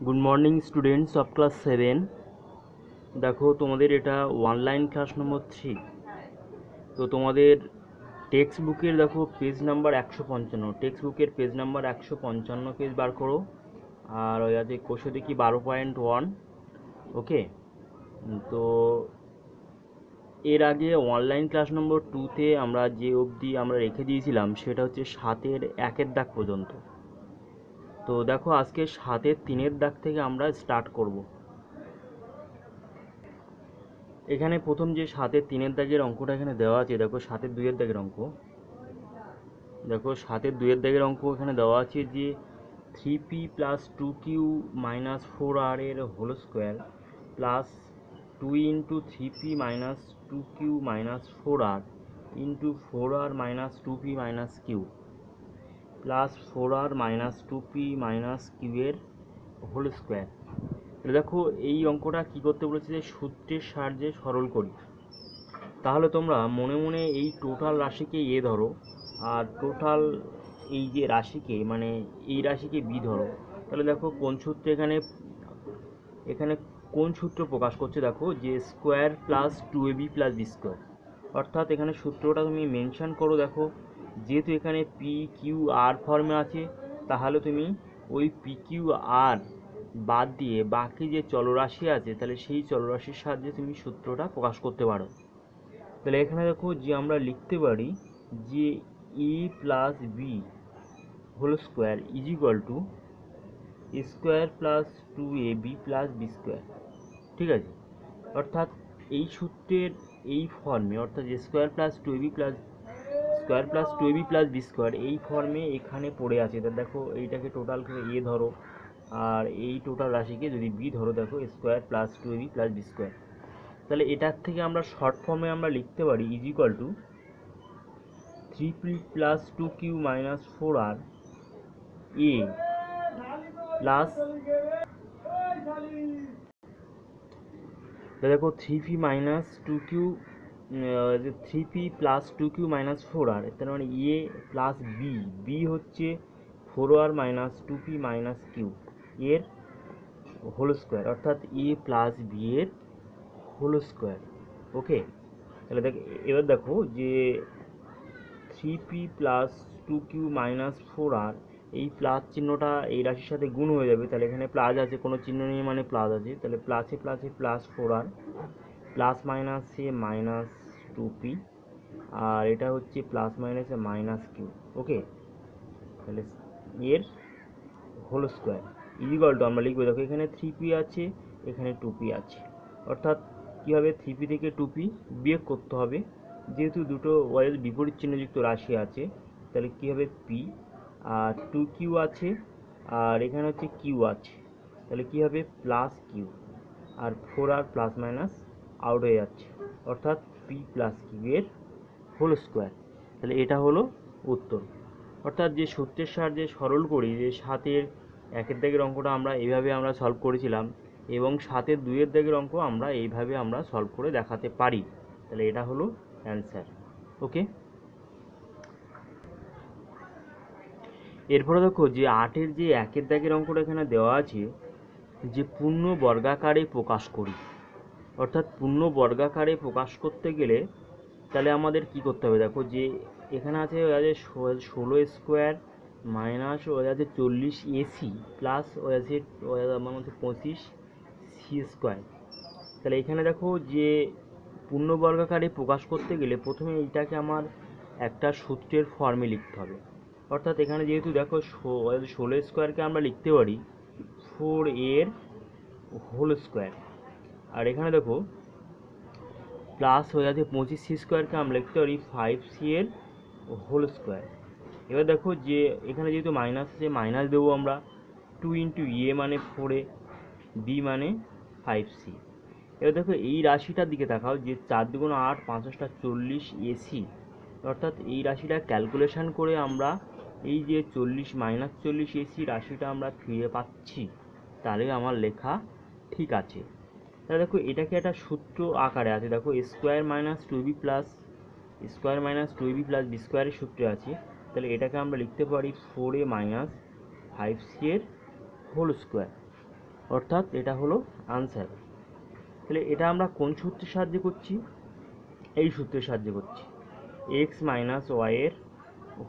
Good morning students of class 7। দেখো তোমাদের এটা অনলাইন ক্লাস নম্বর 3। তো তোমাদের টেক্সট বুকের দেখো পেজ নাম্বার 155, টেক্সট বুকের পেজ নাম্বার 155 পেজ বার করো। আর ওই আছে কোষে দেখি 12.1। ওকে, তো এর আগে অনলাইন ক্লাস নম্বর 2তে আমরা যে অবধি আমরা রেখে দিয়েছিলাম সেটা হচ্ছে 7-এর 1-এর দাগ পর্যন্ত। তো দেখো আজকে 7-এর 3-এর দাগ থেকে আমরা স্টার্ট করব। এখানে প্রথম যে 7-এর 3-এর দাগের অঙ্কটা এখানে দেওয়া আছে, দেখো 7-এর 2-এর দাগের অঙ্ক। দেখো 7-এর 2-এর দাগের অঙ্ক এখানে দেওয়া আছে যে 3p plus 2q minus 4r এর whole square plus 2 into 3p minus 2q minus 4r into 4r minus 2p minus q plus 4r minus 2p minus q এর হোল স্কোয়ার। দেখো এই অঙ্কটা কি করতে বলেছে যে সূত্রের সাহায্যে সরল করি। তাহলে তোমরা মনে মনে এই টোটাল রাশিকে এ ধরো, আর টোটাল এই যে রাশিকে মানে এই রাশিকে বি ধরো। তাহলে দেখো কোন সূত্র এখানে এখানে কোন সূত্র প্রকাশ করছে, দেখো যে square plus 2ab plus b square. অর্থাৎ এখানে সূত্রটা তুমি মেনশন করো। দেখো যেহেতু এখানে পি কিউ আর ফর্মে আছে, তাহলে তুমি ওই পি কিউ আর বাদ দিয়ে বাকি যে চলরাশি আছে তাহলে সেই চলরাশির সাহায্যে তুমি সূত্রটা প্রকাশ করতে পারো। তাহলে এখানে দেখো যে আমরা লিখতে পারি যে a plus b whole square is equal to square plus 2ab plus b square. ঠিক আছে, অর্থাৎ এই সূত্রের এই ফর্মে, অর্থাৎ square plus 2ab plus b square এই ফর্মে এখানে পড়ে আছে। তা দেখো এইটাকে টোটাল করে এ ধরো, আর এই টোটাল রাশিকে যদি বি ধরো, দেখো square plus 2ab plus b square. তাহলে এটার থেকে আমরা শর্ট ফর্মে আমরা লিখতে পারি is equal to 3p plus 2q minus 4r a plus, দেখো 3p minus 2q, 3p plus 2q minus 4r, তার মানে এ প্লাস বি, বি হচ্ছে 4r minus 2p minus q এর হোল স্কোয়ার, অর্থাৎ এ প্লাস বি এর whole square. Okay, তাহলে দেখ এবার দেখো যে 3p plus 2q minus 4r, এই প্লাস চিহ্নটা এই রাশির সাথে গুণ হয়ে যাবে। তাহলে এখানে প্লাস আছে, কোনো চিহ্ন নেই মানে প্লাস আছে, তাহলে প্লাসে প্লাসে প্লাস 4r প্লাস মাইনাসে মাইনাস 2p, আর এটা হচ্ছে প্লাস মাইনাসে মাইনাস কিউ। ওকে, তাহলে এর হোল স্কোয়ার ইজিকাল টু আমরা লিখবো, দেখো এখানে 3p আছে, এখানে 2p আছে, অর্থাৎ কী হবে 3p থেকে 2p বিয়োগ করতে হবে। যেহেতু দুটো ওয়াইয়ের বিপরীত চিহ্নযুক্ত রাশি আছে, তাহলে কী হবে p, আর 2q আছে, আর এখানে হচ্ছে q আছে, তাহলে কী হবে প্লাস কিউ, আর 4r প্লাস মাইনাস আউট হয়ে যাচ্ছে, অর্থাৎ p প্লাস কিউ এর হোল স্কোয়ার। তাহলে এটা হলো উত্তর। অর্থাৎ যে সূত্রের সাহায্যে সরল করি, যে 7-এর 1-এর দাগের অঙ্কটা আমরা এইভাবে আমরা সলভ করেছিলাম, এবং 7-এর 2-এর দাগের অঙ্ক আমরা এইভাবে আমরা সলভ করে দেখাতে পারি। তাহলে এটা হলো অ্যান্সার। ওকে, এরপরে দেখো যে 8-এর যে 1-এর দাগের অঙ্কটা এখানে দেওয়া আছে যে পূর্ণ বর্গাকারে প্রকাশ করি। অর্থাৎ পূর্ণ বর্গাকারে প্রকাশ করতে গেলে তাহলে আমাদের কি করতে হবে, দেখো যে এখানে আছে 16 স্কোয়ার মাইনাস ওই আছে 40 এসি প্লাস ওই আছে আমার মধ্যে 25 সি স্কোয়ার। তাহলে এখানে দেখো যে পূর্ণ বর্গাকারে প্রকাশ করতে গেলে প্রথমে এইটাকে আমার একটা সূত্রের ফর্মে লিখতে হবে। অর্থাৎ এখানে যেহেতু দেখো 16 স্কোয়ারকে আমরা লিখতে পারি 4 এর হোল স্কোয়ার, আর এখানে দেখো প্লাস হয়ে যাচ্ছে 25 সি স্কোয়ারকে আমরা লিখতে পারি 5c এর হোল স্কোয়ার। এবার দেখো যে এখানে যেহেতু মাইনাস আছে, মাইনাস দেবো আমরা 2 ইন্টু এ মানে 4a, বি মানে 5c। এবার দেখো এই রাশিটার দিকে তাকাও যে 4 দুগুণ 8, 5 40 এসি, অর্থাৎ এই রাশিটা ক্যালকুলেশন করে আমরা এই যে 40 মাইনাস 40 এসি রাশিটা আমরা ফিরে পাচ্ছি, তাহলে আমার লেখা ঠিক আছে। তাহলে দেখো এটাকে একটা সূত্র আকারে আছে, দেখো square minus 2b plus B স্কোয়ারের সূত্রে আছে। তাহলে এটাকে আমরা লিখতে পারি 4a মাইনাস 5c এর হোল স্কোয়ার। অর্থাৎ এটা হলো আনসার। তাহলে এটা আমরা কোন সূত্রের সাহায্যে করছি? এই সূত্রের সাহায্যে করছি। এক্স মাইনাস ওয়াইয়ের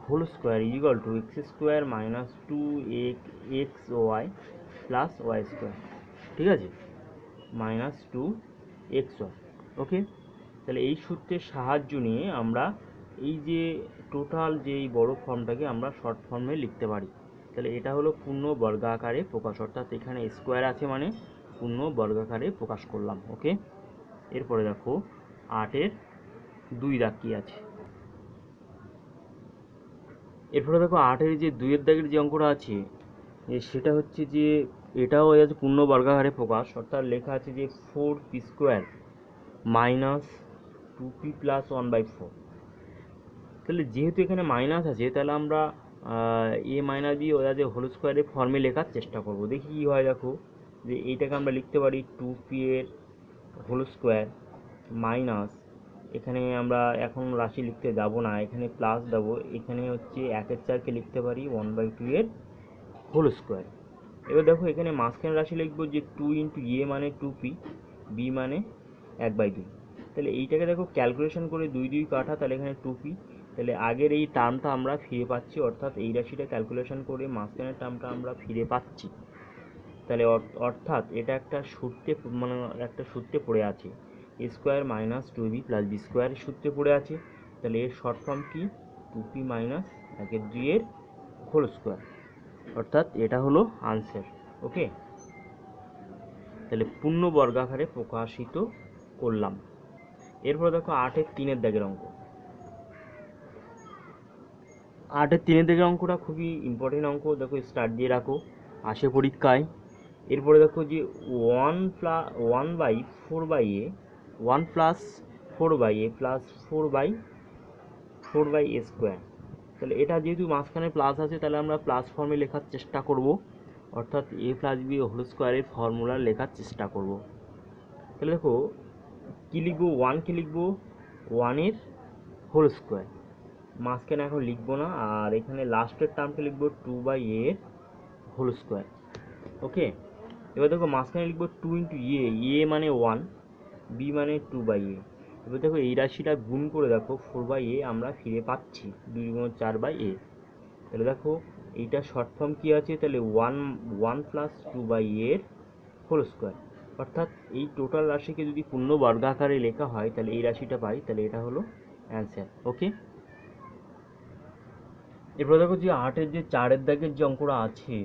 whole square equal to x square minus two x y plus y square, ঠিক আছে, minus two x y. Okay, তাহলে এই সূত্রের সাহায্য নিয়ে আমরা এই যে টোটাল যে এই বড় ফর্মটাকে আমরা শর্ট ফর্মে লিখতে পারি। তাহলে এটা হলো পূর্ণ বর্গাকারে প্রকাশ, অর্থাৎ এখানে স্কোয়ার আছে মানে পূর্ণ বর্গাকারে প্রকাশ করলাম। ওকে, এরপরে দেখো 8-এর 2 দাগ কি আছে। এরপরে দেখো 8-এর যে 2-এর দাগের যে অঙ্কটা আছে সেটা হচ্ছে যে এটাও আছে পূর্ণ বর্গাকারে প্রকাশ, অর্থাৎ লেখা আছে যে 4p square minus 2p plus 1/4। তাহলে যেহেতু এখানে মাইনাস আছে তাহলে আমরা এ মাইনাস বি ওরা যে হোল স্কোয়ারের ফর্মে লেখার চেষ্টা করব। দেখি কী হয়। দেখো যে এইটাকে আমরা লিখতে পারি 2p এর হোল স্কোয়ার মাইনাস, এখানে আমরা এখন রাশি লিখতে যাব না, এখানে প্লাস দেবো, এখানে হচ্ছে 1/4কে লিখতে পারি 1/2 এর হোল স্কোয়ার। এবার দেখো এখানে মাঝখানে রাশি লিখবো যে 2 ইন্টু এ মানে 2p, বি মানে 1/2। তাহলে এইটাকে দেখো ক্যালকুলেশন করে 2 2 কাটা, তাহলে এখানে 2p, তাহলে আগের এই টার্মটা আমরা ফিরে পাচ্ছি, অর্থাৎ এই রাশিটা ক্যালকুলেশন করে মাঝখানের টার্মটা আমরা ফিরে পাচ্ছি। তাহলে অর্থাৎ এটা একটা সূত্রে মানে একটা সূত্রে পড়ে আছে, a square minus 2b plus b square সূত্রে পড়ে আছে। তাহলে এর শর্ট ফর্ম কি? 2p মাইনাস 1/2 এর হোল স্কোয়ার, অর্থাৎ এটা হলো আনসার। ওকে, তাহলে পূর্ণ বর্গাকারে প্রকাশিত করলাম। এরপর দেখো 8-এর 3-এর দাগের অঙ্ক। 8-এর 3-এর দাগের অঙ্কটা খুবই ইম্পর্টেন্ট অঙ্ক, দেখো স্টার্ট দিয়ে রাখো, আসে পরীক্ষায়। এরপরে দেখো যে 1/4/a 1 plus 4/a plus 4/a square. তাহলে এটা যেহেতু মাঝখানে প্লাস আছে তাহলে আমরা প্লাস ফর্মে লেখার চেষ্টা করব, অর্থাৎ a প্লাস b হোল স্কোয়ারের ফর্মুলা লেখার চেষ্টা করব। তাহলে দেখো কী লিখবো, 1কে লিখবো 1-এর হোল স্কোয়ার, মাঝখানে এখন লিখবো না, আর এখানে লাস্টের টার্মকে লিখবো 2/a এর হোল স্কোয়ার। ওকে, এবার দেখো মাঝখানে লিখবো 2 ইন্টু এ মানে 1, বি মানে 2/a। এবার দেখো এই রাশিটা গুণ করে দেখো 4/a আমরা ফিরে পাচ্ছি, 2 গুণ 4/a। তাহলে দেখো এইটা শর্ট ফর্ম কী আছে, তাহলে 1 প্লাস 2/a এর হোল স্কোয়ার, অর্থাৎ এই টোটাল রাশিকে যদি পূর্ণ বর্গাকারে লেখা হয় তাহলে এই রাশিটা পাই, তাহলে এটা হলো অ্যান্সার। ওকে, এরপর দেখো যে 8-এর যে 4-এর দাগের যে অঙ্কটা আছে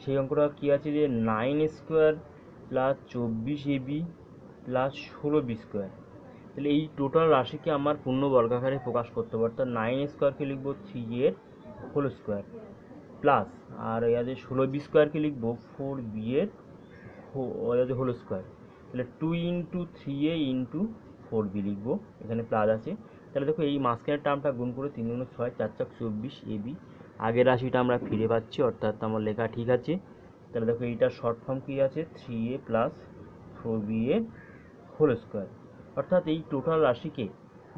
সেই অঙ্কটা কী আছে যে 9 square plus 24ab plus 16b square. তাহলে এই টোটাল রাশিকে আমার পূর্ণ বর্গাকারে প্রকাশ করতে হবে, অর্থাৎ 9 স্কোয়ারকে লিখবো 3 এর হোল স্কোয়ার প্লাস, আর এর 16b স্কোয়ারকে লিখবো 4b এর হোল স্কোয়ার। তাহলে 2 ইন্টু 3a ইন্টু 4b লিখবো, এখানে প্লাস আছে। তাহলে দেখো এই মাঝখানের টার্মটা গুণ করে 3 গুণ 6 4 4 24 ab, আগের রাশিটা আমরা ফিরে পাচ্ছি, অর্থাৎ আমার লেখা ঠিক আছে। তাহলে দেখো এইটার শর্ট ফর্ম কী আছে, 3a প্লাস 4b এর হোল স্কোয়ার, অর্থাৎ এই টোটাল রাশিকে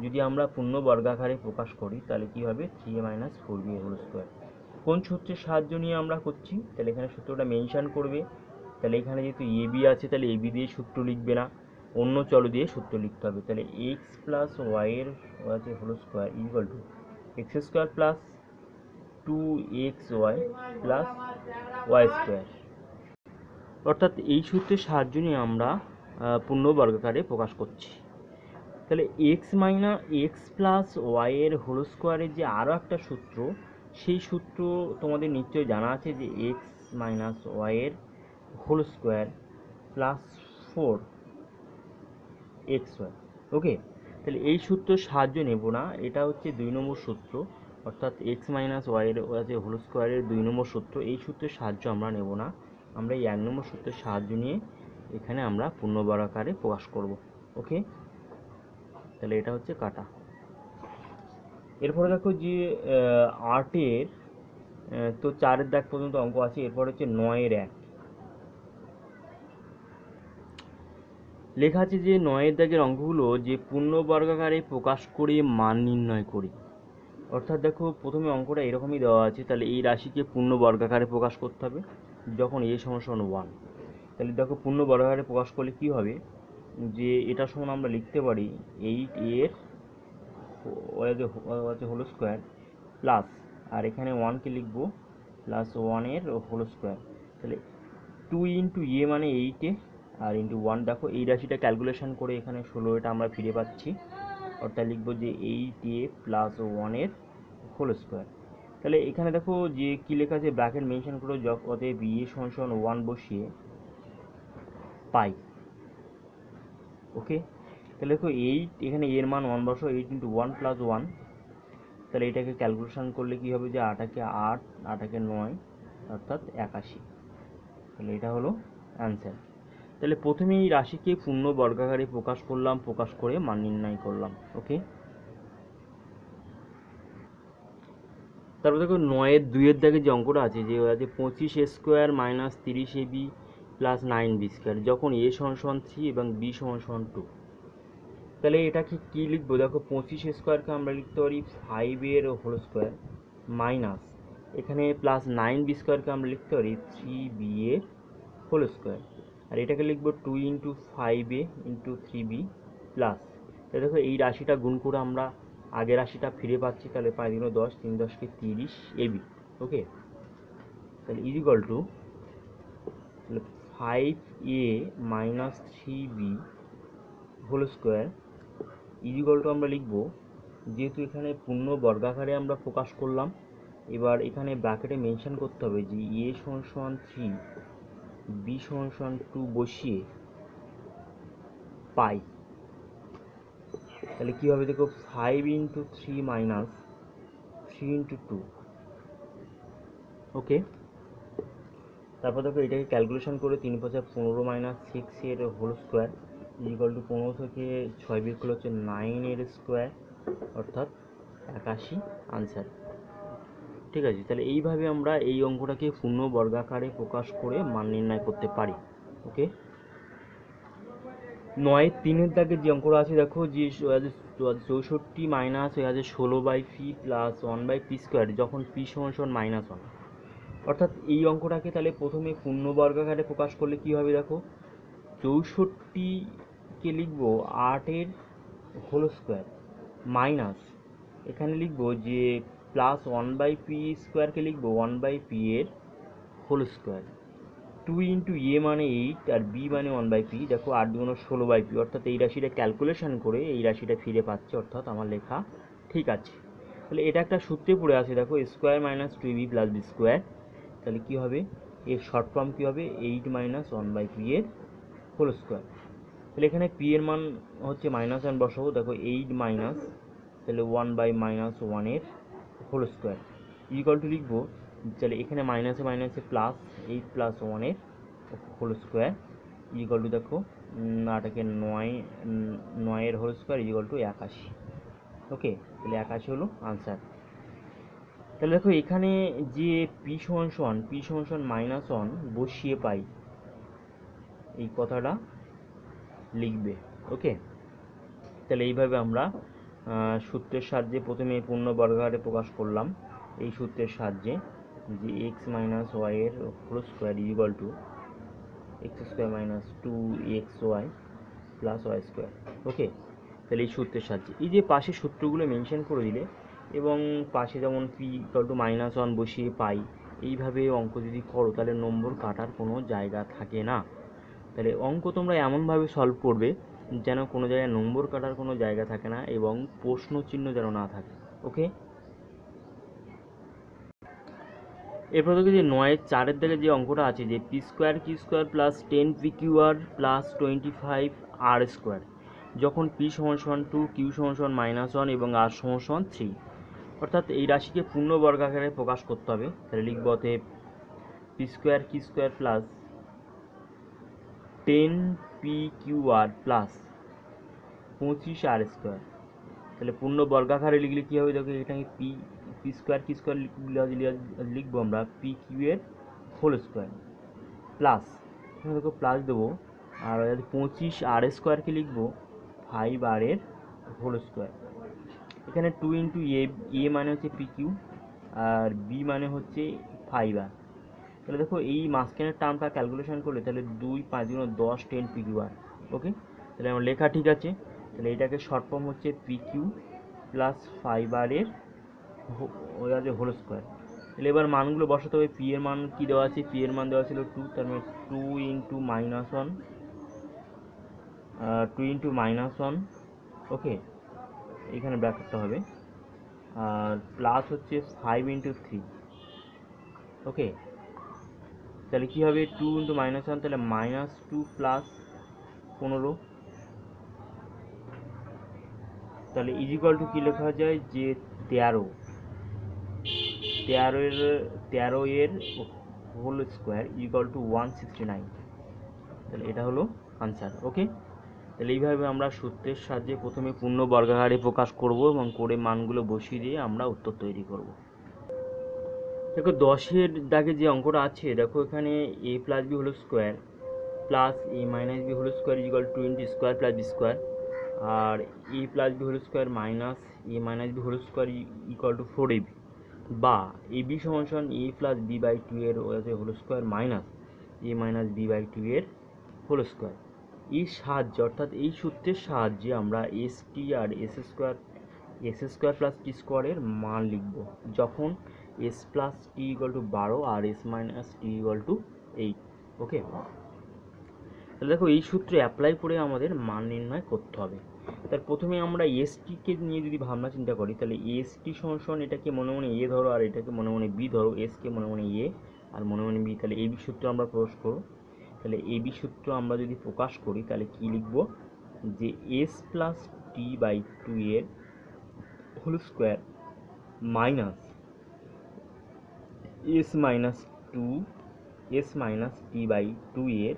যদি আমরা পূর্ণ বর্গাকারে প্রকাশ করি তাহলে কী হবে, 3a মাইনাস 4b এর হোল স্কোয়ার। কোন সূত্রের সাহায্য নিয়ে আমরা করছি, তাহলে এখানে সূত্রটা মেনশান করবে। তাহলে এখানে যেহেতু এবি আছে তাহলে এবি দিয়ে সূত্র লিখবে না, অন্য চল দিয়ে সূত্র লিখতে হবে। তাহলে এক্স প্লাস ওয়াইয়ের আছে whole square equal to x square plus 2xy plus y square, অর্থাৎ এই সূত্রের সাহায্য নিয়ে আমরা পূর্ণ বর্গাকারে প্রকাশ করছি। তাহলে এক্স প্লাস ওয়াইয়ের হোল স্কোয়ারের যে আরও একটা সূত্র, সেই সূত্র তোমাদের নিশ্চয়ই জানা আছে যে এক্স মাইনাস ওয়াইয়ের হোল স্কোয়ার প্লাস 4xy। ওকে, তাহলে এই সূত্রের সাহায্য নেব না, এটা হচ্ছে 2 নম্বর সূত্র, অর্থাৎ এক্স মাইনাস ওয়াইয়ের আছে হোল স্কোয়ারের 2 নম্বর সূত্র, এই সূত্রের সাহায্য আমরা নেব না, আমরা এই 1 নম্বর সূত্রের সাহায্য নিয়ে এখানে আমরা পূর্ণবর্গাকারে প্রকাশ করব। ওকে, তাহলে এটা হচ্ছে কাটা। এরপরে দেখো যে 8-এর তো 4-এর দাগ পর্যন্ত অঙ্ক আছে, এরপর হচ্ছে 9-এর 1 লেখা আছে যে 9-এর দাগের অঙ্কগুলো যে পূর্ণ বর্গাকারে প্রকাশ করে মান নির্ণয় করি। অর্থাৎ দেখো প্রথমে অঙ্কটা এরকমই দেওয়া আছে, তাহলে এই রাশিকে পূর্ণ বর্গাকারে প্রকাশ করতে হবে যখন a = 1। তাহলে দেখো পূর্ণ বর্গাকারে প্রকাশ করলে কি হবে, যে এটা সমান আমরা লিখতে পারি 8 এর হোল স্কোয়ার প্লাস, আর এখানে 1কে লিখবো প্লাস 1 এর হোল স্কোয়ার। তাহলে 2 ইন্টু এ মানে 8 আর ইন্টু 1, দেখো এই রাশিটা ক্যালকুলেশন করে এখানে 16 এটা আমরা ফিরে পাচ্ছি, অর্থাৎ লিখবো যে 8a প্লাস 1 এর হোল স্কোয়ার। তাহলে এখানে দেখো যে কী লেখা আছে, ব্র্যাকেট মেনশন করে অতএব এ সমান 1 বসিয়ে পাই। ওকে, তাহলে দেখো 8, এখানে এর মান 1 বসো, 8 ইন্টু 1 প্লাস 1, তাহলে এটাকে ক্যালকুলেশন করলে কী হবে, যে 8কে 8, 8কে 9, অর্থাৎ 81। তাহলে এটা হলো অ্যান্সার। তাহলে প্রথমে এই রাশিকে পূর্ণ বর্গাকারে প্রকাশ করলাম, প্রকাশ করে মান নির্ণয় করলাম। ওকে, তারপর দেখো 9-এর 2-এর দাগে যে অঙ্কটা আছে, যে আছে 25a square minus 30ab plus 9b square, যখন a সমান 3 এবং b সমান 2। তাহলে এটাকে কী লিখবো, দেখো 25a স্কোয়ারকে আমরা লিখতে পারি 5 এর হোল স্কোয়ার মাইনাস, এখানে প্লাস 9b স্কোয়ারকে আমরা লিখতে পারি 3b এর হোল স্কোয়ার, আর এটাকে লিখবো 2 into 5a into 3b plus. তাহলে দেখো এই রাশিটা গুণ করে আমরা আগের রাশিটা ফিরে পাচ্ছি, তাহলে 5 × 10, 3 × 10 = 30 ab। ওকে, তাহলে is equal to 5a minus 3b whole square is equal to আমরা লিখবো, যেহেতু এখানে পূর্ণ বর্গাকারে আমরা প্রকাশ করলাম, এবার এখানে ব্র্যাকেটে মেনশন করতে হবে যে a সমান 3, b সমান 2 বসিয়ে পাই। তাহলে কী হবে, দেখো 5 ইন্টু 3 মাইনাস 3 ইন্টু 2। ওকে, তারপর দেখো এটাকে ক্যালকুলেশন করে 3 × 5 = 15 মাইনাস 6 এর হোল স্কোয়ার ইকুয়াল টু 15 থেকে 6 বিয়োগ করলে হচ্ছে 9 এর স্কোয়ার, অর্থাৎ 81 আনসার। ঠিক আছে, তাহলে এইভাবে আমরা এই অঙ্কটাকে পূর্ণ বর্গাকারে প্রকাশ করে মান নির্ণয় করতে পারি। ওকে, 9-এর 3-এর দাগে যে অঙ্কটা আছে, দেখো যে 64 minus 16/p plus 1/p square, যখন p সমান -1। অর্থাৎ এই অঙ্কটাকে তাহলে প্রথমে পূর্ণ বর্গাকারে প্রকাশ করলে কি হবে, দেখো 64কে লিখবো 8 এর হোল স্কোয়ার মাইনাস, এখানে লিখবো যে প্লাস 1/p স্কোয়ারকে লিখবো 1/p এর হোল স্কোয়ার। 2 ইন্টু এ মানে 8 আর বি মানে 1/p, দেখো 8 × 16/p, অর্থাৎ এই রাশিটা ক্যালকুলেশন করে এই রাশিটা ফিরে পাচ্ছে, অর্থাৎ আমার লেখা ঠিক আছে। তাহলে এটা একটা সূত্রে পড়ে আছে, দেখো square minus 2b plus b square, তাহলে কী হবে, এর শর্ট ফর্ম কী হবে, 8 - 1/p এর হোল স্কোয়ার। তাহলে এখানে p এর মান হচ্ছে -1 বসাবো, দেখো 8 মাইনাস, তাহলে 1/-1 এর হোল স্কোয়ার ইকুয়াল টু লিখবো, তাহলে এখানে মাইনাসে মাইনাসে প্লাস 8 + 1 এর হোল স্কোয়ার ইকুয়াল টু, দেখো 8কে 9 এর হোল স্কোয়ার ইকুয়াল টু 81। ওকে, তাহলে 81 হলো আনসার। তাহলে দেখো এখানে যে p সমান -1 বসিয়ে পাই, এই কথাটা লিখবে। ওকে, তাহলে এইভাবে আমরা সূত্রের সাহায্যে প্রথমে পূর্ণ বর্গাকারে প্রকাশ করলাম, এই সূত্রের সাহায্যে যে x - y এর whole square equal to x² - 2xy plus y square. Okay, তাহলে এই সূত্রের সাহায্যে এই যে পাশে সূত্রগুলো মেনশন করে দিলে, এবং পাশে যেমন p = -1 বসিয়ে পাই, এইভাবে অঙ্ক যদি করো তাহলে নম্বর কাটার কোনো জায়গা থাকে না। তাহলে অঙ্ক তোমরা এমনভাবে সলভ করবে যেন কোনো জায়গায় নম্বর কাটার কোনো জায়গা থাকে না, এবং প্রশ্ন চিহ্ন যেন না থাকে। ওকে, এরপর দেখো যে 9-এর 4-এর দাগে যে অঙ্কটা আছে, যে p² q² plus 10pqr plus 25r square, যখন p সমান 2, q সমান -1 এবং r সমান 3। অর্থাৎ এই রাশিকে পূর্ণ বর্গাকারে প্রকাশ করতে হবে। তাহলে লিখবো অতএব p² q² plus 10pqr plus 25r square. তাহলে পূর্ণ বর্গাকারে লিখলে কী হবে, দেখো এটাকে p² q² লিখবো আমরা pq এর হোল স্কোয়ার প্লাস, এখানে দেখো প্লাস দেবো, আর 25r স্কোয়ারকে লিখবো 5r এর হোল স্কোয়ার। এখানে 2 ইন্টু এ মানে হচ্ছে pq আর b মানে হচ্ছে 5r। তাহলে দেখো এই মাঝখানের টার্মটা ক্যালকুলেশন করলে তাহলে 2 5 × 10 10 PQR। ওকে, তাহলে আমার লেখা ঠিক আছে। তাহলে এটাকে শর্ট ফর্ম হচ্ছে PQ প্লাস 5R এর হোল স্কোয়ার। তাহলে এবার মানগুলো বসাতে হবে। পি এর মান কি দেওয়া আছে? পি এর মান দেওয়া ছিল 2, তার মানে 2 × -1 2 × -1, ওকে, এখানে ব্র্যাকেটটা হবে, আর প্লাস হচ্ছে 5 × 3, ওকে। তাহলে কী হবে? 2 × -1, তাহলে -2 প্লাস 15, তাহলে ইজিক্যাল টু কী লেখা যায়? যে 13 এর হোল স্কোয়ার ইকুয়াল টু 169। তাহলে এটা হলো আনসার। ওকে, তাহলে এইভাবে আমরা সূত্রের সাহায্যে প্রথমে পূর্ণ বর্গাকারে প্রকাশ করব এবং করে মানগুলো বসিয়ে দিয়ে আমরা উত্তর তৈরি করব। দেখো 10-এর দাগে যে অঙ্কটা আছে, দেখো এখানে a plus b whole square plus a minus b whole square equal to square plus b square, আর a plus b whole square minus a minus b whole square equal to 4ab, বা ab সমান a plus B by 2 এর whole square minus a minus b by 2 এর whole square. এই সাহায্যে, অর্থাৎ এই সূত্রের সাহায্যে আমরা এস টি আর এস স্কোয়ার প্লাস টি স্কোয়ারের মান লিখব যখন s plus t equal to 12 আর s minus t equal to 8। Okay, তাহলে দেখো এই সূত্রে অ্যাপ্লাই করে আমাদের মান নির্ণয় করতে হবে। তার প্রথমে আমরা এস টিকে নিয়ে যদি ভাবনা চিন্তা করি, তাহলে এস টি সমান এটাকে মনে মনে এ ধরো আর এটাকে মনে মনে বি ধরো, এসকে মনে মনে এ আর মনে মনে বি, তাহলে এই বি সূত্র আমরা প্রকাশ করব। তাহলে এ বি সূত্র আমরা যদি প্রকাশ করি তাহলে কি লিখব? যে এস প্লাস টি বাই 2 এর whole square minus s minus t by 2 এর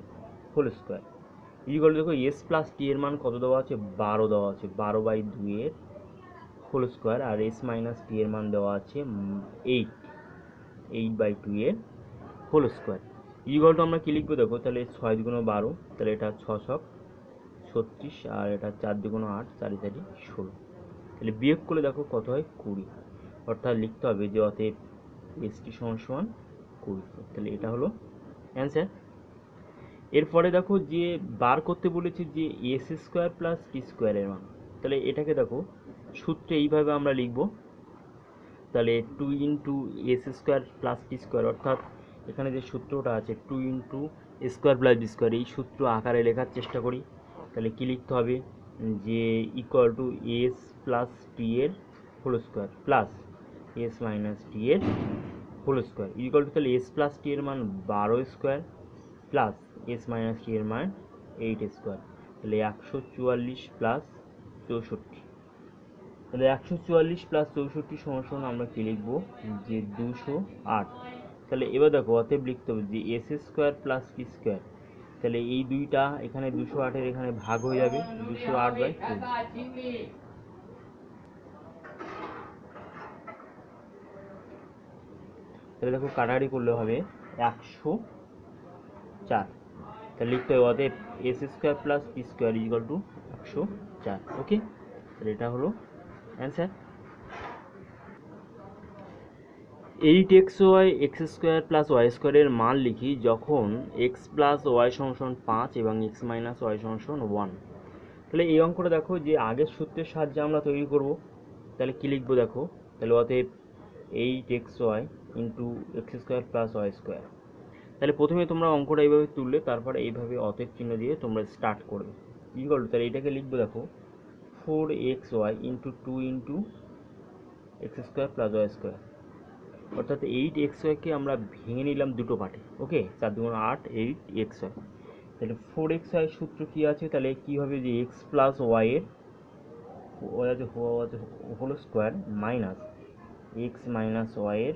হোল স্কোয়ার ইকুয়াল টু, দেখো এস প্লাস টি এর মান কত দেওয়া আছে? 12 দেওয়া আছে, 12 বাই 2 এর হোল স্কোয়ার, আর এস মাইনাস টি এর মান দেওয়া আছে 8 বাই 2 এর হোল স্কোয়ার ইকুয়াল টু আমরা কী লিখবো? দেখো তাহলে 6 × 12, তাহলে এটা 6 36, আর এটা 4 × 8 4 × 16, তাহলে বিয়োগ করলে দেখো কত হয়? 20। অর্থাৎ লিখতে হবে যে অতএব এস টি সমান 20। তাহলে এটা হলো অ্যান্সার। এরপরে দেখো যে বার করতে বলেছি যে এস স্কোয়ার প্লাস টি স্কোয়ারের মান, তাহলে এটাকে দেখো সূত্রে এইভাবে আমরা লিখব। তাহলে 2 × S square plus t square, অর্থাৎ এখানে যে সূত্রটা আছে 2 × এ স্কোয়ার প্লাস বি স্কোয়ার, এই সূত্র আকারে লেখার চেষ্টা করি। তাহলে কী লিখতে হবে? যে equal to s plus t এর whole square plus s minus t এর হোল স্কোয়ার ইকুয়াল টু, তাহলে এস প্লাস টি এর মান 12 square plus s minus t এর মান 8 স্কোয়ার, তাহলে 144 প্লাস 64। তাহলে 144 প্লাস 64 সমান আমরা কী লিখবো? যে 208। তাহলে এবার দেখো অতএব লিখতে হবে যে S square plus t square, তাহলে এই দুইটা এখানে 208-এর এখানে ভাগ হয়ে যাবে, 208 বাই 2। তাহলে দেখো কাটাকাটি করলে হবে 104। তাহলে লিখতে হবে অতএব s square plus t square equal to 104। Okay, তাহলে এটা হলো answer. 8xy x square plus y স্কোয়ারের মান লিখি যখন এক্স প্লাস ওয়াই সমান 5 এবং এক্স মাইনাস ওয়াই সমান 1। তাহলে এই অঙ্কটা দেখো যে আগের সূত্রের সাহায্যে আমরা তৈরি করব। তাহলে কী লিখবো? দেখো তাহলে অতএব 8xy into x square plus y square. তাহলে প্রথমে তোমরা অঙ্কটা এইভাবে তুললে, তারপরে এইভাবে অতএব চিহ্ন দিয়ে তোমরা স্টার্ট করবে। কী করবে? তাহলে এটাকে লিখবো দেখো 4xy into 2 into x square plus y square, অর্থাৎ 8xy-কে আমরা ভেঙে নিলাম দুটো পার্টে। ওকে, 4 × 8 8xy। তাহলে 4xy সূত্র কী আছে? তাহলে কী হবে? যে এক্স প্লাস ওয়াইয়ের whole square minus x minus ওয়াইয়ের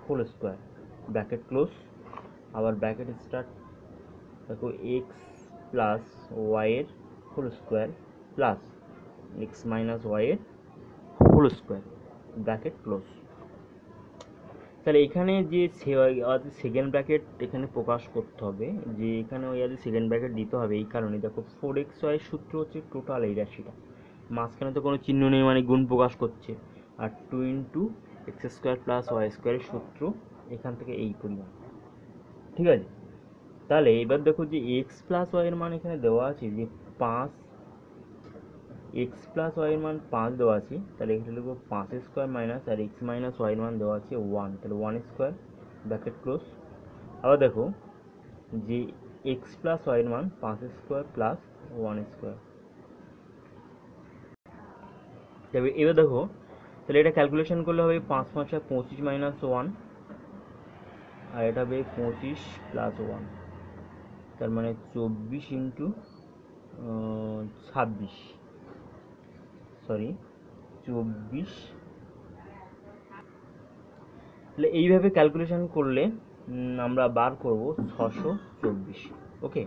হোল স্কোয়ার, ব্র্যাকেট ক্লোজ, আবার ব্র্যাকেট স্টার্ট। দেখো এক্স প্লাস ওয়াইয়ের whole square plus x minus ওয়াইয়ের হোল স্কোয়ার, ব্র্যাকেট ক্লোজ। তাহলে এখানে যে সেকেন্ড ব্র্যাকেট এখানে প্রকাশ করতে হবে, যে এখানে ওই সেকেন্ড ব্র্যাকেট দিতে হবে এই কারণে, দেখো 4xy সূত্র হচ্ছে টোটাল এই রাশিটা, মাঝখানে তো কোনো চিহ্ন নেই মানে গুণ প্রকাশ করছে, আর 2 into x square plus y স্কোয়ারের সূত্র এখান থেকে এই পরিমাণ। ঠিক আছে। তাহলে এবার দেখো যে এক্স প্লাস ওয়াইয়ের মান এখানে দেওয়া আছে যে 5, এক্স প্লাস ওয়াইয়ের মান 5 দেওয়া আছে, তাহলে এখানে লিখবো 5 স্কোয়ার মাইনাস আর এক্স মাইনাস ওয়াইয়ের মান দেওয়া আছে 1, তাহলে 1 স্কোয়ার ব্র্যাকেট ক্লোজ। আবার দেখো যে এক্স প্লাস ওয়াইয়ের মান 5 স্কোয়ার প্লাস 1 স্কোয়ার। এবার দেখো তাহলে এটা ক্যালকুলেশন করলে হবে 5 5 25 মাইনাস 1, আর এটা হবে 25 প্লাস 1, তার মানে 24 ইন্টু 26, সরি 24। তাহলে এইভাবে ক্যালকুলেশন করলে আমরা বার করব 624। ওকে।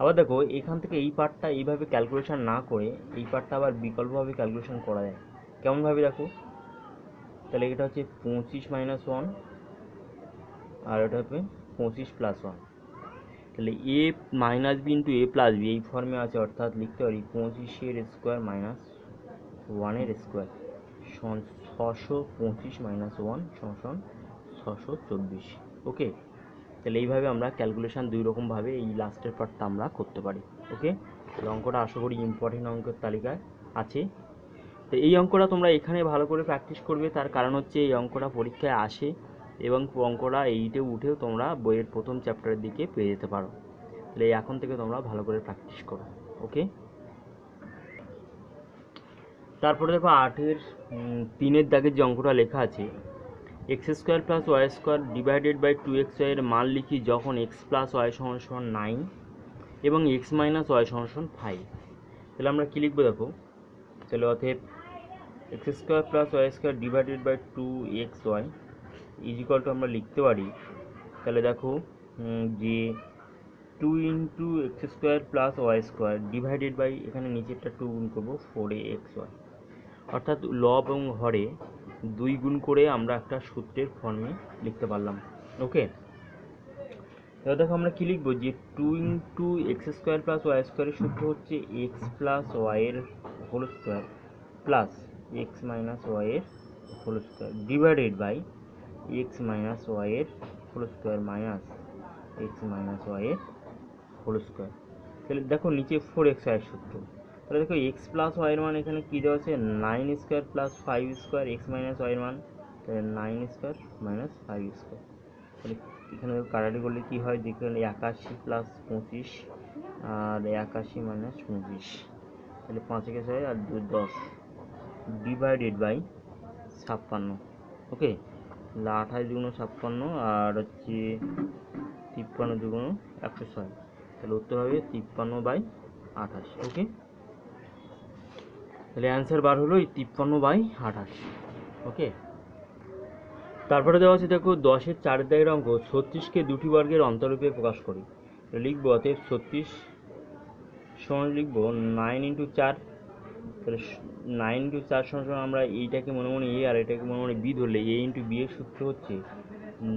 আবার দেখো এখান থেকে এই পার্টটা এইভাবে ক্যালকুলেশন না করে এই পার্টটা আবার বিকল্পভাবে ক্যালকুলেশন করা যায়। কেমনভাবে দেখো, তাহলে এটা হচ্ছে 25 মাইনাস 1 আর এটা হবে 25 প্লাস 1, তাহলে এ মাইনাস বি ইন্টু এ প্লাস বি এই ফর্মে আছে, অর্থাৎ লিখতে পারি 25 স্কোয়ার মাইনাস 1 স্কোয়ার সমান 625 মাইনাস 1 সমান 624। ওকে। তাহলে এইভাবে আমরা ক্যালকুলেশন দুই রকমভাবে এই লাস্টের পার্টটা আমরা করতে পারি। ওকে। অঙ্কটা আশা করি ইম্পর্টেন্ট অঙ্কের তালিকায় আছে। তো এই অঙ্কটা তোমরা এখানে ভালো করে প্র্যাকটিস করবে, তার কারণ হচ্ছে এই অঙ্কটা পরীক্ষায় আসে এবং অঙ্কটা এইটে উঠেও তোমরা বইয়ের প্রথম চ্যাপ্টারের দিকে পেয়ে যেতে পারো। তাহলে এখন থেকে তোমরা ভালো করে প্র্যাকটিস করো। ওকে। তারপরে দেখো 8-এর 3-এর দাগের যে অঙ্কটা লেখা আছে, x square plus y square divided by 2x এর মান লিখি যখন এক্স প্লাস ওয়াই সমান 9 এবং এক্স মাইনাস ওয়াই সমান 5। তাহলে আমরা কী লিখবো দেখো, তাহলে অতএব x square plus y square divided by 2xy is equal to আমরা লিখতে পারি, তাহলে দেখো যে 2 into x square plus y square divided by এখানে নিচেরটা 2 গুণ করবো 4axy, অর্থাৎ লব এবং হরে 2 গুণ করে আমরা একটা সূত্রের ফর্মে লিখতে পারলাম। ওকে। এবার দেখো আমরা কী লিখবো যে 2 into x square plus y স্কোয়ারের সূত্র হচ্ছে এক্স প্লাস ওয়াইয়ের whole square plus x minus ওয়াইয়ের whole square divided by x minus ওয়াইয়ের whole square minus x minus ওয়াইয়ের হোল স্কোয়ার। তাহলে দেখো নিচে 4xy সূত্র, তাহলে দেখো এক্স প্লাস ওয়াইয়ের মান এখানে কী দেওয়া আছে 9 square plus 5 square x minus ওয়াইয়ের মান, তাহলে 9 স্কোয়ার মাইনাস 5 স্কোয়ার। তাহলে এখানে কাটাকাটি করলে কী হয় দেখুন 81 প্লাস 25 আর 81 মাইনাস 25, তাহলে 5 একে 6 আর 2 10 ডিভাইডেড বাই 56। ওকে। তাহলে 28 দুগুণ 56 আর হচ্ছে 53 দুগুণ 106, তাহলে উত্তর হবে 53/28। ওকে। তাহলে অ্যান্সার বার হলো এই 53/28। ওকে। তারপরে দেওয়া আছে দেখো 10-এর 4 দাগের অঙ্ক 36কে দুটি বর্গের অন্তরূপে প্রকাশ করি। লিখবো অতএব 36 সমান লিখবো 9 ইন্টু 4, তাহলে 9 ইন্টু 4 সমান আমরা এইটাকে মনে মনে এ আর এটাকে মনে মনে বি ধরলে এ ইন্টু বি এর সূত্র হচ্ছে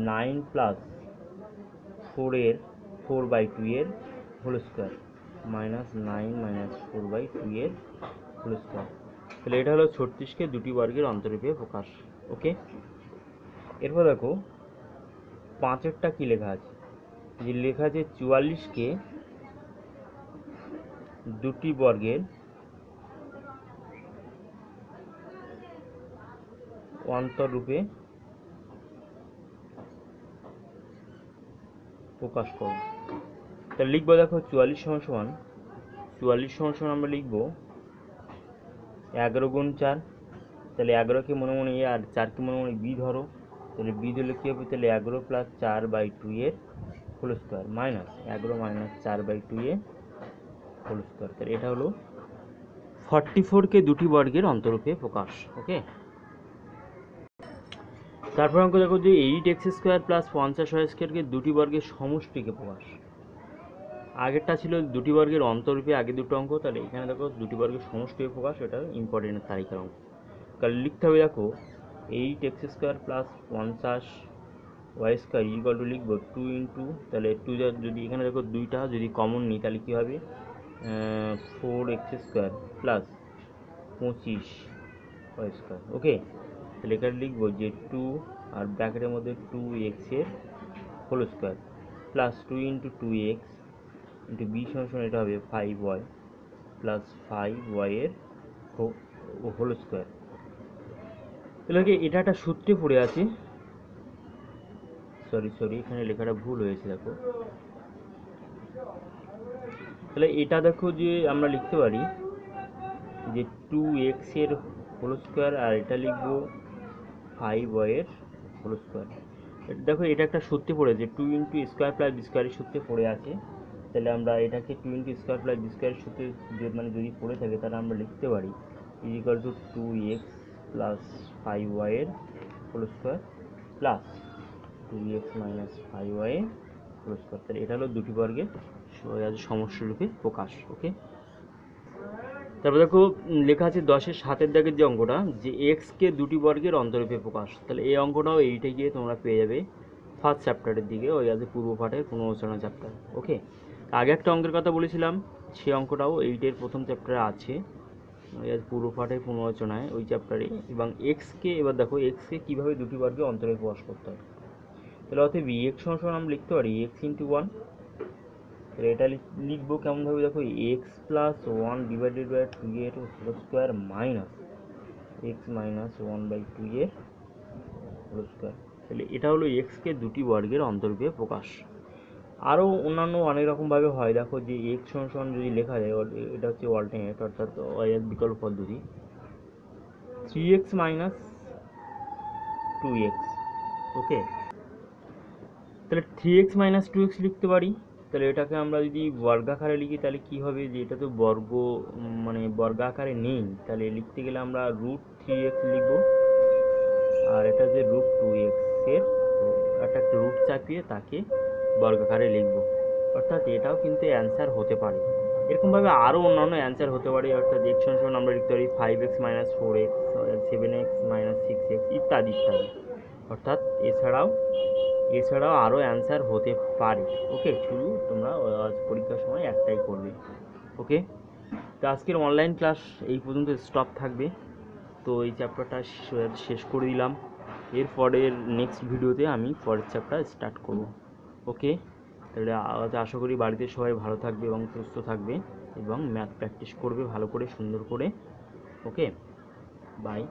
9 প্লাস 4/2 এর হোল স্কোয়ার মাইনাস 9 মাইনাস 4/2 এর হোল স্কোয়ার। তাহলে এটা হলো 36কে দুটি বর্গের অন্তরূপে প্রকাশ। ওকে। এরপর দেখো 5-এরটা কী লেখা আছে, যে লেখা আছে 44কে দুটি বর্গের অন্তরূপে প্রকাশ করো। তাহলে লিখবো দেখো 44 সমান আমরা লিখবো 11 গুণ 4, তাহলে 11কে মনে মনে এ আর 4কে মনে মনে বি ধরো, তাহলে বি ধরলে কী হবে, তাহলে 11 প্লাস 4/2 এর হোল স্কোয়ার মাইনাস 11 মাইনাস 4/2 এর হোল স্কোয়ার। তাহলে এটা হলো 44কে দুটি বর্গের অন্তরূপে প্রকাশ। ওকে। তারপর অঙ্ক দেখো যে 8x স্কোয়ার প্লাস 50y স্কোয়ারকে দুটি বর্গের সমষ্টিকে প্রকাশ। আগেরটা ছিল দুটি বর্গের অন্তরূপে আগে দুটো অঙ্ক, তাহলে এখানে দেখো দুটি বর্গের সমষ্টিকে প্রকাশ, এটা ইম্পর্টেন্ট তালিকার অঙ্ক। তাহলে লিখতে হবে দেখো 8x square plus 50y square equal two লিখবো 2 ইন্টু, তাহলে 2 যদি এখানে দেখো দুইটা যদি কমন নিই তাহলে কী হবে 4x square plus 25y square. Okay. তাহলে এখানে লিখবো যে 2 আর ব্র্যাকেটের মধ্যে 2x এর whole square plus 2 into 2x into b সমান এটা হবে 5y প্লাস 5y এর হোল স্কোয়ার। তাহলে এটা একটা সূত্রে পড়ে আছে, সরি এখানে লেখাটা ভুল হয়েছে দেখো। তাহলে এটা দেখো যে আমরা লিখতে পারি যে 2x এর হোল স্কোয়ার আর এটা লিখবো 5y এর হোল স্কোয়ার। দেখো এটা একটা সূত্রে পড়েছে, 2 ইন্টু স্কোয়ার প্লাস বি স্কোয়ারের সূত্রে পড়ে আছে। তাহলে আমরা এটাকে 2 ইন্টু স্কোয়ার প্লাস বি স্কোয়ারের সূত্রে মানে যদি পড়ে থাকে তাহলে আমরা লিখতে পারি is equal two 2x plus 5y এর whole square plus 2x minus 5y এর হোল স্কোয়ার। তাহলে এটা হলো দুটি বর্গের সমষ্টি রূপে প্রকাশ। ওকে, তারপর দেখো লেখা আছে 10-এর 7-এর দাগের যে অঙ্কটা, যে এক্সকে দুটি বর্গের অন্তরূপে প্রকাশ। তাহলে এই অঙ্কটাও এইটা গিয়ে তোমরা পেয়ে যাবে ফার্স্ট চ্যাপ্টারের দিকে, ওই আছে পূর্ব পাঠের পুনর্রচনা চ্যাপ্টার। ওকে, আগে একটা অঙ্কের কথা বলেছিলাম, সেই অঙ্কটাও এইটের প্রথম চ্যাপ্টারে আছে, ওই আছে পূর্ব পাঠের পুনর্রচনায় ওই চ্যাপ্টারে। এবং এক্সকে এবার দেখো এক্সকে কীভাবে দুটি বর্গের অন্তরে প্রকাশ করতে হয়। তাহলে অতএব এক্স সমান আমরা লিখতে পারি এক্স ইন্টু 1। তাহলে এটা লিখবো কেমনভাবে, দেখো এক্স প্লাস 1 ডিভাইডেড বাই 2 এর whole square minus x minus 1/2 এর হোল স্কোয়ার। তাহলে এটা হলো এক্সকে দুটি বর্গের অন্তরূপে প্রকাশ। আরও অন্যান্য অনেক রকমভাবে হয়, দেখো যে এক্স সমান যদি লেখা যায়, এটা হচ্ছে অল্টারনেট অর্থাৎ বিকল্প পদ্ধতি, 3x মাইনাস 2x। ওকে, তাহলে 3x মাইনাস 2x লিখতে পারি। তাহলে এটাকে আমরা যদি বর্গাকারে লিখি তাহলে কি হবে, যে এটা তো বর্গ মানে বর্গাকারে নেই, তাহলে লিখতে গেলে আমরা রুট 3x লিখব, আর এটা যে রুট 2x এর একটা রুট চাপিয়ে তাকে বর্গাকারে লিখব। অর্থাৎ এটাও কিন্তু অ্যান্সার হতে পারে। এরকমভাবে আরও অন্যান্য অ্যান্সার হতে পারে। অর্থাৎ এক্স সমান আমরা লিখতে পারি 5x minus 4x, 7x minus 6x ইত্যাদি ইত্যাদি। অর্থাৎ এছাড়াও আরও অ্যান্সার হতে পারে। ওকে, শুধু তোমরা পরীক্ষার সময় একটাই করবে। ওকে, তো আজকের অনলাইন ক্লাস এই পর্যন্ত স্টপ থাকবে। তো এই চ্যাপ্টারটা শেষ করে দিলাম। এরপরের নেক্সট ভিডিওতে আমি পরের চ্যাপ্টার স্টার্ট করব। ওকে, তাহলে আশা করি বাড়িতে সবাই ভালো থাকবে এবং সুস্থ থাকবে এবং ম্যাথ প্র্যাকটিস করবে ভালো করে, সুন্দর করে। ওকে, বাই।